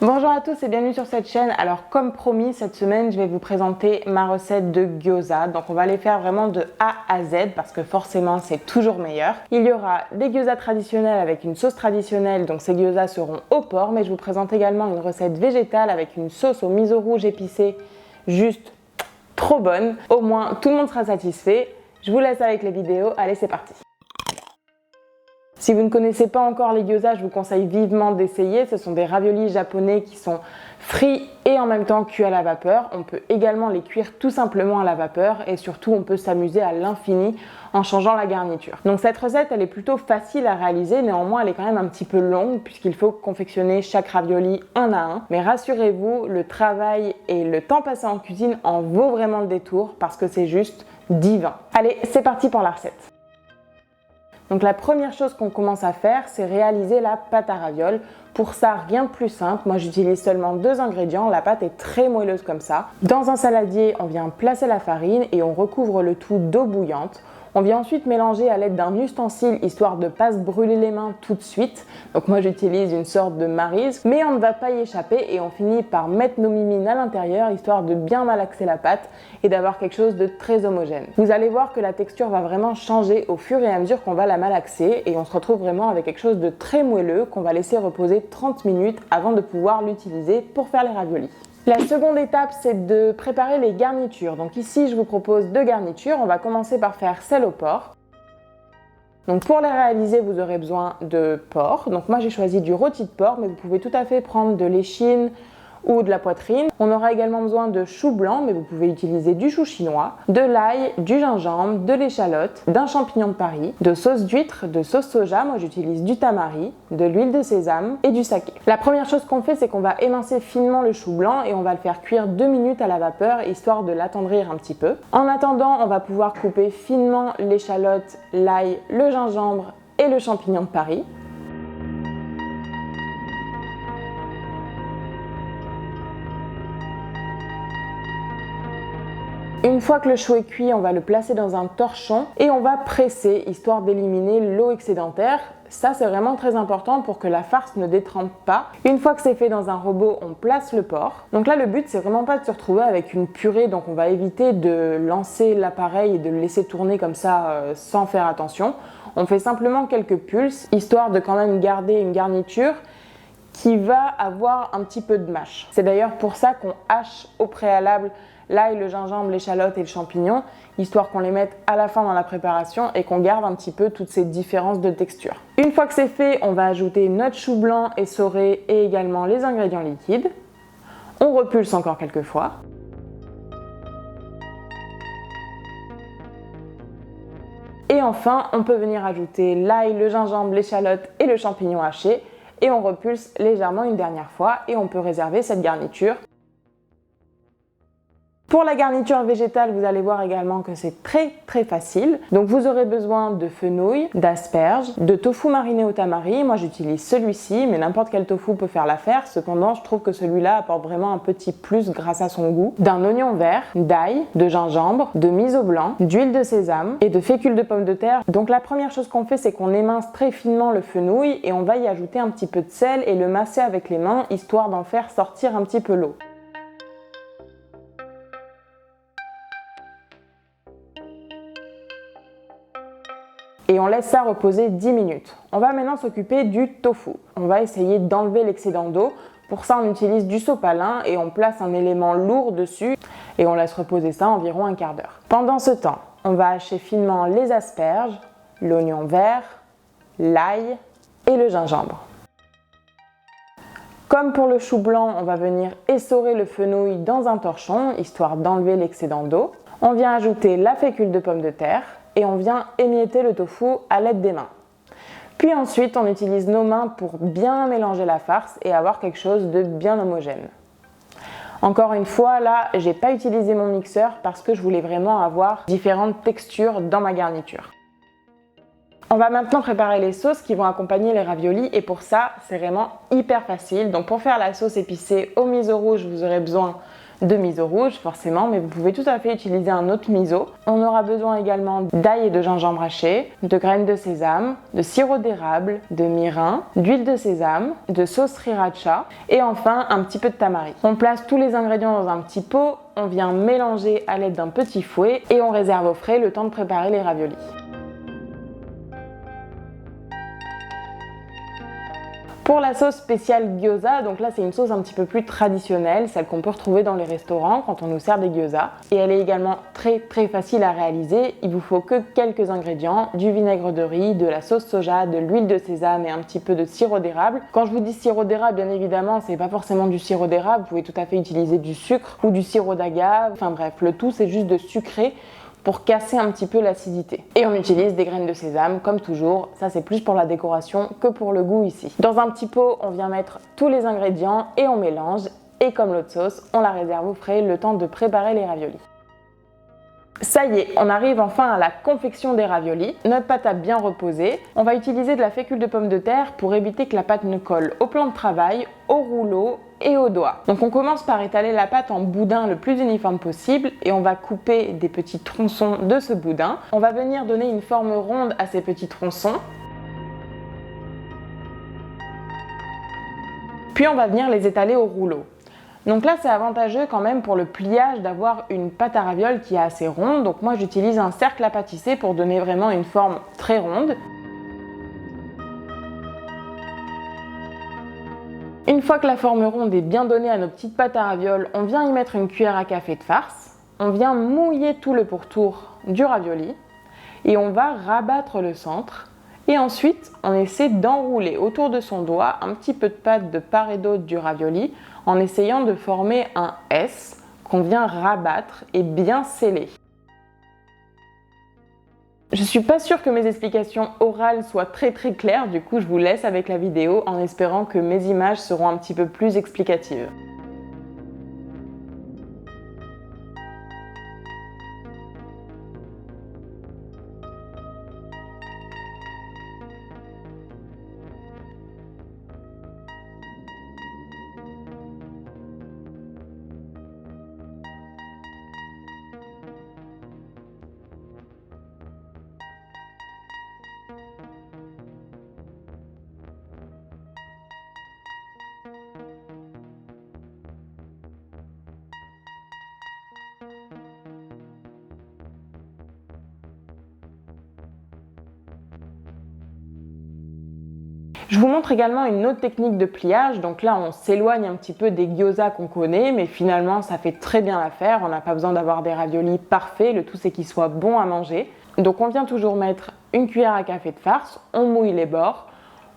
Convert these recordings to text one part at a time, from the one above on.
Bonjour à tous et bienvenue sur cette chaîne. Alors comme promis, cette semaine je vais vous présenter ma recette de gyoza. Donc on va les faire vraiment de A à Z parce que forcément c'est toujours meilleur. Il y aura des gyoza traditionnels avec une sauce traditionnelle, donc ces gyoza seront au porc, mais je vous présente également une recette végétale avec une sauce au miso rouge épicé, juste trop bonne. Au moins tout le monde sera satisfait. Je vous laisse avec les vidéos, allez c'est parti. Si vous ne connaissez pas encore les gyoza, je vous conseille vivement d'essayer. Ce sont des raviolis japonais qui sont frits et en même temps cuits à la vapeur. On peut également les cuire tout simplement à la vapeur et surtout on peut s'amuser à l'infini en changeant la garniture. Donc cette recette elle est plutôt facile à réaliser, néanmoins elle est quand même un petit peu longue puisqu'il faut confectionner chaque ravioli un à un. Mais rassurez-vous, le travail et le temps passé en cuisine en vaut vraiment le détour parce que c'est juste divin. Allez, c'est parti pour la recette. Donc la première chose qu'on commence à faire, c'est réaliser la pâte à ravioles. Pour ça, rien de plus simple. Moi, j'utilise seulement 2 ingrédients. La pâte est très moelleuse comme ça. Dans un saladier, on vient placer la farine et on recouvre le tout d'eau bouillante. On vient ensuite mélanger à l'aide d'un ustensile histoire de ne pas se brûler les mains tout de suite. Donc moi j'utilise une sorte de maryse, mais on ne va pas y échapper et on finit par mettre nos mimines à l'intérieur histoire de bien malaxer la pâte et d'avoir quelque chose de très homogène. Vous allez voir que la texture va vraiment changer au fur et à mesure qu'on va la malaxer et on se retrouve vraiment avec quelque chose de très moelleux qu'on va laisser reposer 30 minutes avant de pouvoir l'utiliser pour faire les raviolis. La seconde étape, c'est de préparer les garnitures. Donc ici, je vous propose 2 garnitures. On va commencer par faire celle au porc. Donc pour les réaliser, vous aurez besoin de porc. Donc moi, j'ai choisi du rôti de porc, mais vous pouvez tout à fait prendre de l'échine ou de la poitrine. On aura également besoin de chou blanc, mais vous pouvez utiliser du chou chinois, de l'ail, du gingembre, de l'échalote, d'un champignon de Paris, de sauce d'huître, de sauce soja, moi j'utilise du tamari, de l'huile de sésame et du saké. La première chose qu'on fait, c'est qu'on va émincer finement le chou blanc et on va le faire cuire 2 minutes à la vapeur, histoire de l'attendrir un petit peu. En attendant, on va pouvoir couper finement l'échalote, l'ail, le gingembre et le champignon de Paris. Une fois que le chou est cuit, on va le placer dans un torchon et on va presser, histoire d'éliminer l'eau excédentaire. Ça, c'est vraiment très important pour que la farce ne détrempe pas. Une fois que c'est fait dans un robot, on place le porc. Donc là, le but, c'est vraiment pas de se retrouver avec une purée, donc on va éviter de lancer l'appareil et de le laisser tourner comme ça sans faire attention. On fait simplement quelques pulses, histoire de quand même garder une garniture qui va avoir un petit peu de mâche. C'est d'ailleurs pour ça qu'on hache au préalable l'ail, le gingembre, l'échalote et le champignon, histoire qu'on les mette à la fin dans la préparation et qu'on garde un petit peu toutes ces différences de texture. Une fois que c'est fait, on va ajouter notre chou blanc essoré et également les ingrédients liquides. On repulse encore quelques fois. Et enfin, on peut venir ajouter l'ail, le gingembre, l'échalote et le champignon haché. Et on repulse légèrement une dernière fois et on peut réserver cette garniture. Pour la garniture végétale, vous allez voir également que c'est très facile. Donc vous aurez besoin de fenouil, d'asperges, de tofu mariné au tamari. Moi j'utilise celui-ci, mais n'importe quel tofu peut faire l'affaire. Cependant, je trouve que celui-là apporte vraiment un petit plus grâce à son goût. D'un oignon vert, d'ail, de gingembre, de miso blanc, d'huile de sésame et de fécule de pommes de terre. Donc la première chose qu'on fait, c'est qu'on émince très finement le fenouil et on va y ajouter un petit peu de sel et le masser avec les mains, histoire d'en faire sortir un petit peu l'eau. Et on laisse ça reposer 10 minutes. On va maintenant s'occuper du tofu. On va essayer d'enlever l'excédent d'eau. Pour ça, on utilise du sopalin et on place un élément lourd dessus et on laisse reposer ça environ un quart d'heure. Pendant ce temps, on va hacher finement les asperges, l'oignon vert, l'ail et le gingembre. Comme pour le chou blanc, on va venir essorer le fenouil dans un torchon, histoire d'enlever l'excédent d'eau. On vient ajouter la fécule de pommes de terre et on vient émietter le tofu à l'aide des mains. Puis ensuite, on utilise nos mains pour bien mélanger la farce et avoir quelque chose de bien homogène. Encore une fois, là, j'ai pas utilisé mon mixeur parce que je voulais vraiment avoir différentes textures dans ma garniture. On va maintenant préparer les sauces qui vont accompagner les raviolis et pour ça, c'est vraiment hyper facile. Donc pour faire la sauce épicée au miso rouge, vous aurez besoin de miso rouge forcément, mais vous pouvez tout à fait utiliser un autre miso. On aura besoin également d'ail et de gingembre haché, de graines de sésame, de sirop d'érable, de mirin, d'huile de sésame, de sauce sriracha et enfin un petit peu de tamari. On place tous les ingrédients dans un petit pot, on vient mélanger à l'aide d'un petit fouet et on réserve au frais le temps de préparer les raviolis. Pour la sauce spéciale gyoza, donc là c'est une sauce un petit peu plus traditionnelle, celle qu'on peut retrouver dans les restaurants quand on nous sert des gyoza. Et elle est également très facile à réaliser. Il vous faut que quelques ingrédients, du vinaigre de riz, de la sauce soja, de l'huile de sésame et un petit peu de sirop d'érable. Quand je vous dis sirop d'érable, bien évidemment, c'est pas forcément du sirop d'érable, vous pouvez tout à fait utiliser du sucre ou du sirop d'agave. Enfin bref, le tout c'est juste de sucrer pour casser un petit peu l'acidité. Et on utilise des graines de sésame comme toujours, ça c'est plus pour la décoration que pour le goût ici. Dans un petit pot, on vient mettre tous les ingrédients et on mélange et comme l'autre sauce, on la réserve au frais le temps de préparer les raviolis. Ça y est, on arrive enfin à la confection des raviolis. Notre pâte a bien reposé. On va utiliser de la fécule de pomme de terre pour éviter que la pâte ne colle au plan de travail, au rouleau et aux doigts. Donc on commence par étaler la pâte en boudin le plus uniforme possible et on va couper des petits tronçons de ce boudin. On va venir donner une forme ronde à ces petits tronçons. Puis on va venir les étaler au rouleau. Donc là, c'est avantageux quand même pour le pliage d'avoir une pâte à ravioles qui est assez ronde. Donc moi, j'utilise un cercle à pâtisser pour donner vraiment une forme très ronde. Une fois que la forme ronde est bien donnée à nos petites pâtes à ravioles, on vient y mettre une cuillère à café de farce. On vient mouiller tout le pourtour du ravioli et on va rabattre le centre. Et ensuite, on essaie d'enrouler autour de son doigt un petit peu de pâte de part et d'autre du ravioli en essayant de former un S qu'on vient rabattre et bien sceller. Je suis pas sûre que mes explications orales soient très claires, du coup je vous laisse avec la vidéo en espérant que mes images seront un petit peu plus explicatives. Je vous montre également une autre technique de pliage. Donc là, on s'éloigne un petit peu des gyoza qu'on connaît, mais finalement, ça fait très bien l'affaire. On n'a pas besoin d'avoir des raviolis parfaits. Le tout, c'est qu'ils soient bons à manger. Donc on vient toujours mettre une cuillère à café de farce, on mouille les bords,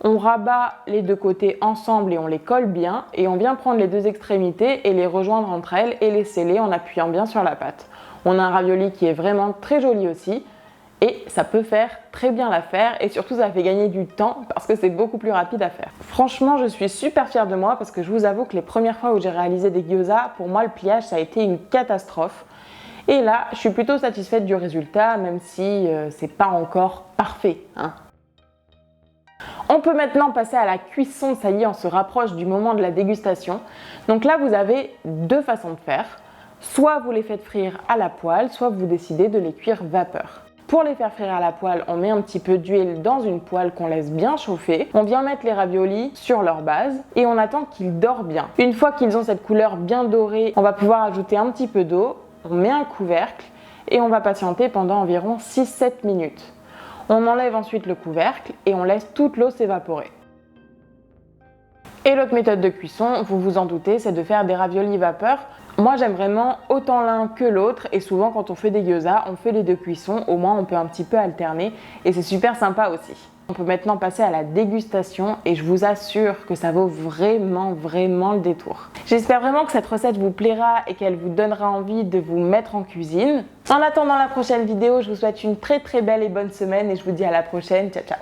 on rabat les deux côtés ensemble et on les colle bien. Et on vient prendre les deux extrémités et les rejoindre entre elles et les sceller en appuyant bien sur la pâte. On a un ravioli qui est vraiment très joli aussi. Et ça peut faire très bien l'affaire et surtout ça fait gagner du temps parce que c'est beaucoup plus rapide à faire. Franchement, je suis super fière de moi parce que je vous avoue que les premières fois où j'ai réalisé des gyoza, pour moi le pliage ça a été une catastrophe. Et là, je suis plutôt satisfaite du résultat même si c'est pas encore parfait, hein. On peut maintenant passer à la cuisson, ça y est, on se rapproche du moment de la dégustation. Donc là, vous avez deux façons de faire. Soit vous les faites frire à la poêle, soit vous décidez de les cuire vapeur. Pour les faire frire à la poêle, on met un petit peu d'huile dans une poêle qu'on laisse bien chauffer. On vient mettre les raviolis sur leur base et on attend qu'ils dorent bien. Une fois qu'ils ont cette couleur bien dorée, on va pouvoir ajouter un petit peu d'eau. On met un couvercle et on va patienter pendant environ 6-7 minutes. On enlève ensuite le couvercle et on laisse toute l'eau s'évaporer. Et l'autre méthode de cuisson, vous vous en doutez, c'est de faire des raviolis vapeur. Moi j'aime vraiment autant l'un que l'autre et souvent quand on fait des gyoza, on fait les deux cuissons, au moins on peut un petit peu alterner et c'est super sympa aussi. On peut maintenant passer à la dégustation et je vous assure que ça vaut vraiment le détour. J'espère vraiment que cette recette vous plaira et qu'elle vous donnera envie de vous mettre en cuisine. En attendant la prochaine vidéo, je vous souhaite une très belle et bonne semaine et je vous dis à la prochaine. Ciao ciao.